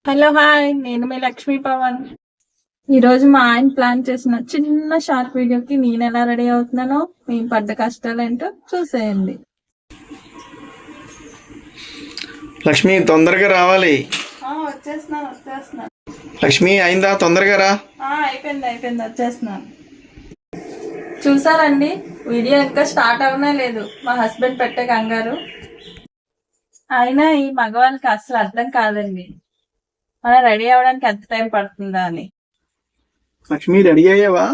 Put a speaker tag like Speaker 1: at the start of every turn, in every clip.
Speaker 1: Hello hi, నేను మీ లక్ష్మీ పవన్. ఈరోజు మా ఆయన ప్లాన్ చేసిన చిన్న షార్ట్ వీడియోకి నేను ఎలా రెడీ అవుతున్నానో, మీ పడ్డ కష్టాలేంటో చూసేయండి.
Speaker 2: లక్ష్మి తొందరగా రావాలి.
Speaker 1: వచ్చేస్తున్నాను.
Speaker 2: లక్ష్మి అయిందా? తొందరగా రా.
Speaker 1: అయిపోయింది వచ్చేస్తున్నాను. చూసారండి, వీడియో ఇంకా స్టార్ట్ అవనే లేదు. మా హస్బెండ్ పెట్టే కంగారు. అయినా ఈ మగవాళ్ళకి అసలు అర్థం కాదండి, మనం రెడీ అవ్వడానికి ఎంత టైం పడుతుందా అని.
Speaker 2: లక్ష్మి రెడీ అయ్యావా?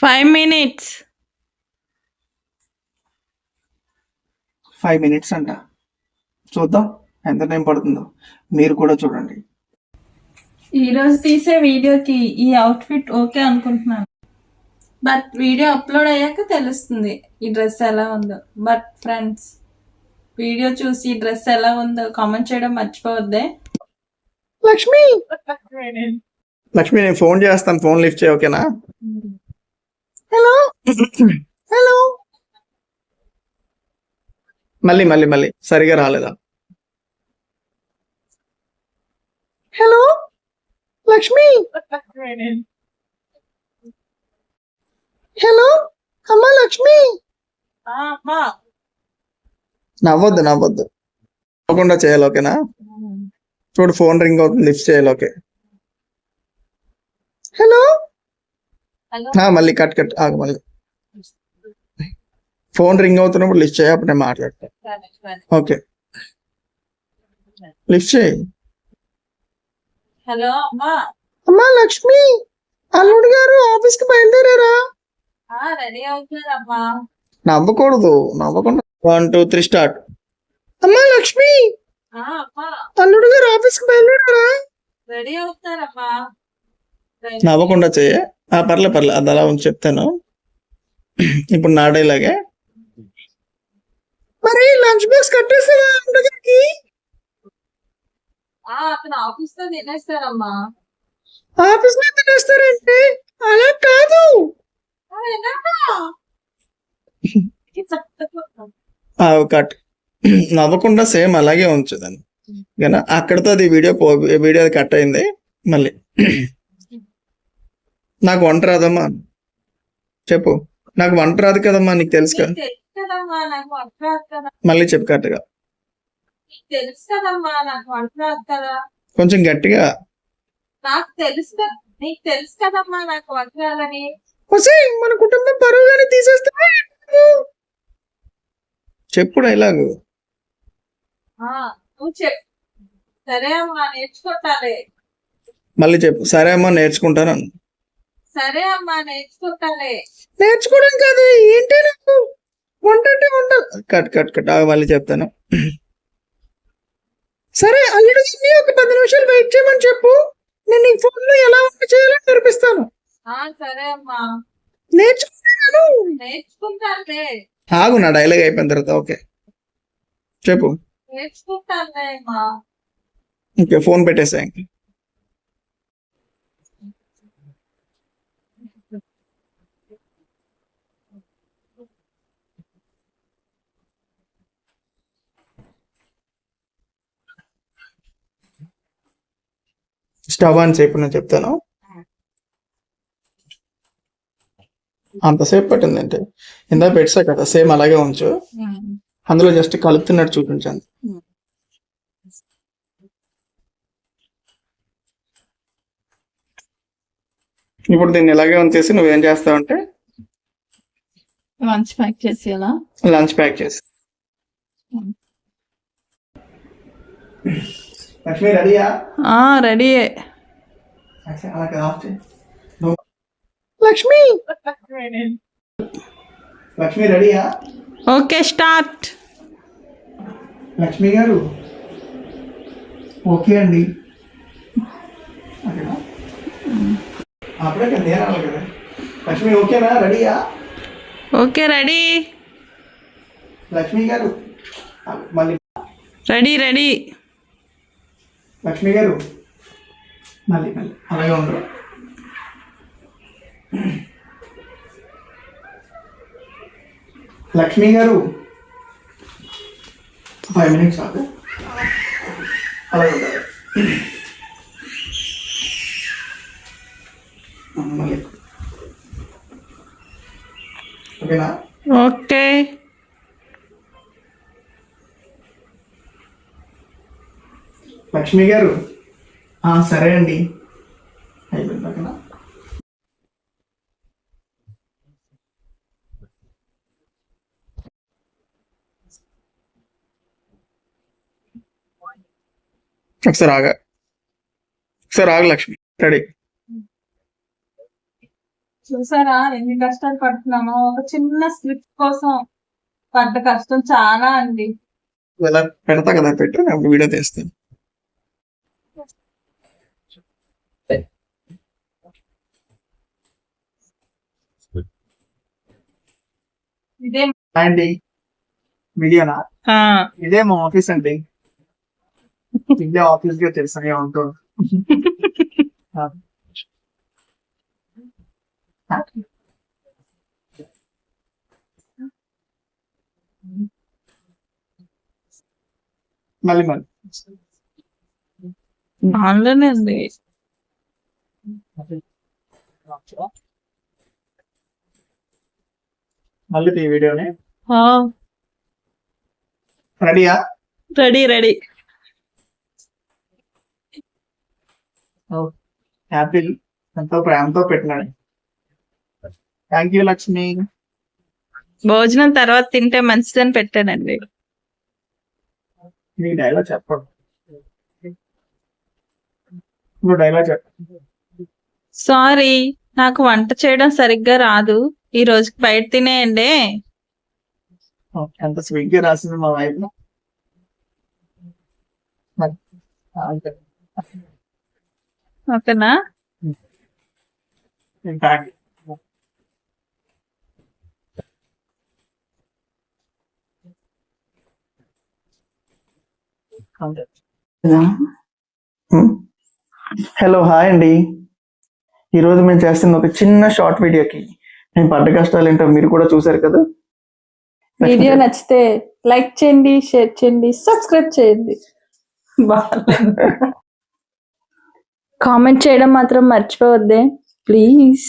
Speaker 1: 5 minutes.
Speaker 2: 5 minutes అంట. చూద్దాం ఎంత టైం పడుతుందో, మీరు కూడా చూడండి.
Speaker 1: ఈరోజు తీసే వీడియోకి ఈ అవుట్ఫిట్ ఓకే అనుకుంటున్నాను, బట్ వీడియో అప్లోడ్ అయ్యాక తెలుస్తుంది ఈ డ్రెస్ ఎలా ఉందో. బట్ ఫ్రెండ్స్, వీడియో చూసి ఈ డ్రెస్ ఎలా ఉందో కామెంట్ చేయడం మర్చిపోవద్దే.
Speaker 2: లక్ష్మి నేను ఫోన్ చేస్తాను, ఫోన్ లిఫ్ట్ చేయ. ఓకేనా? హలో మళ్ళీ సరిగా రాలేదా? హలో లక్ష్మి. హలో అమ్మా లక్ష్మి. నవ్వద్దు నవ్వకుండా చేయాలి. ఓకేనా? చూడు ఫోన్ రింగ్ అవుతుంది, లిఫ్ట్ చేయాలి. ఓకే. హలో మళ్ళీ కట్ ఆగు. మళ్ళీ ఫోన్ రింగ్ అవుతున్నప్పుడు లిఫ్ట్ చేయ, అప్పుడు నేను మాట్లాడతా. ఓకే, లిఫ్ట్ చేయి.
Speaker 1: హలో
Speaker 2: అమ్మా లక్ష్మి, అల్లుడు గారు ఆఫీస్ కి బయలుదేరారా?
Speaker 1: రెడీ అవుతున్నారమ్మా.
Speaker 2: నవ్వకుండా 1 2 3 స్టార్ట్. అమ్మా లక్ష్మి, అల్లుడు గారు ఆఫీస్ కి బయలుదేరారా?
Speaker 1: రెడీ అవుతున్నారమ్మా.
Speaker 2: నవ్వకుండా చేయ. పర్లే అది అలా ఉంచి చెప్తాను. ఇప్పుడు నా డైలాగే. మరి లంచ్ బాక్స్ కట్టేస్తారా అల్లుడు గారికి?
Speaker 1: అతను ఆఫీస్ లో తినేస్తారమ్మా.
Speaker 2: ఆఫీస్ లో తినేస్తారంటే అలా కాదు. కట్. నవ్వకుండా సేమ్ అలాగే ఉంచుదాన్ని. అక్కడతో అది వీడియో కట్ అయింది. మళ్ళీ నాకు వంట రాదమ్మా చెప్పు. నాకు వంట రాదు కదమ్మా, నీకు తెలుసు కదా. మళ్ళీ చెప్పు కరెక్ట్గా.
Speaker 1: తెలుసు కదమ్మా, నాకు వంట రాదు కదా.
Speaker 2: కొంచెం గట్టిగా.
Speaker 1: నాకు తెలుసు, నీకు తెలుసు కదమ్మా నాకు వంట రాదని.
Speaker 2: మన కుటుంబం పరువుగానే తీసేస్తా. చెప్పు డైలాగు.
Speaker 1: నువ్వు చెప్పు. సరే అమ్మా నేర్చుకుంటాలే.
Speaker 2: మళ్ళీ చెప్పు. సరే అమ్మా నేర్చుకుంటాను.
Speaker 1: సరే అమ్మా నేర్చుకుంటాలే.
Speaker 2: నేర్చుకోవడం కాదు, ఏంటి నాకు వంట అంటే వంట. కట్ మళ్ళీ చెప్తాను. సరే అల్లుడు ఒక 10 నిమిషాలు వెయిట్ చేయమని చెప్పు, నేను నీకు ఫోన్ లో ఎలా వంట చేయాలో నేర్పిస్తాను.
Speaker 1: సరే అమ్మా
Speaker 2: నేర్చుకుంటానులే. ఆగు, నా డైలాగ్ అయిపోయిన తర్వాత. ఓకే చెప్పు.
Speaker 1: నేర్చుకుంటానులే అమ్మా.
Speaker 2: ఓకే, ఫోన్ పెట్టేసా. స్టవ్ అని చెప్పు, నేను చెప్తాను. అంతసేపు పట్టిందంటే ఇందా పెట్టా కదా, సేమ్ అలాగే ఉంచు. అందులో జస్ట్ కలుపుతున్నట్టు చూపించాను. ఇప్పుడు దీన్ని ఇలాగే ఉంచేసి నువ్వేం చేస్తావు అంటే
Speaker 1: లంచ్ ప్యాక్ చేసి
Speaker 2: లక్ష్మి రెడీయా?
Speaker 1: రెడీ.
Speaker 2: లక్ష్మి రెడీయా?
Speaker 1: Okay start.
Speaker 2: లక్ష్మి గారు ఓకే అండి. అప్పుడే కదా నేరాలి కదా. లక్ష్మి ఓకేనా? రెడీయా?
Speaker 1: Okay ready.
Speaker 2: లక్ష్మి గారు మళ్ళీ
Speaker 1: రెడీ.
Speaker 2: లక్ష్మి గారు మళ్ళీ అలాగే ఉండరు. లక్ష్మి గారు 5 minutes అలాగే ఉంటారు. లక్ష్మి గారు సరే అండి అయిపోయింది ఓకేనా. ఒకసారి ఆగ లక్ష్మి రెడీ.
Speaker 1: చూసారా ఎన్ని కష్టాలు పడుతున్నామో, ఒక చిన్న స్క్రిప్ట్ కోసం పడ్డ కష్టం చాలా అండి.
Speaker 2: ఇలా పెడతా కదా, పెట్టు అప్పుడు వీడియో తీస్తాను.
Speaker 1: ఇదే
Speaker 2: అండి వీడియోనా? ఇదే మా ఆఫీస్ అండి. ఇదే ఆఫీస్ గా తెలుసా ఏమంటారు. మళ్ళీ
Speaker 1: ఆన్లైన్ అండి.
Speaker 2: మళ్ళీ ఈ వీడియోనే రెడీయా?
Speaker 1: రెడీ.
Speaker 2: యాపిల్ ఎంతో ప్రేమతో పెట్టినాడు. Thank you Lakshmi.
Speaker 1: భోజనం తర్వాత తింటే మంచిదని పెట్టానండి.
Speaker 2: నీ డైలాగ్ చెప్పండి. నువ్వు డైలాగ్ చెప్ప.
Speaker 1: సారీ, నాకు వంట చేయడం సరిగ్గా రాదు, ఈ రోజుకి బయట తినేయండి.
Speaker 2: ఎంత స్వీట్ గా రాసింది మా వైఫ్.
Speaker 1: ఓకేనా?
Speaker 2: హలో హాయ్ అండి. ఈరోజు మేము చేస్తున్న ఒక చిన్న షార్ట్ వీడియోకి నేను పడ్డ కష్టాలు ఏంటో మీరు కూడా చూసారు కదా.
Speaker 1: వీడియో నచ్చితే లైక్ చేయండి, షేర్ చేయండి, సబ్స్క్రైబ్ చేయండి, కామెంట్ చేయడం మాత్రం మర్చిపోవద్దే ప్లీజ్.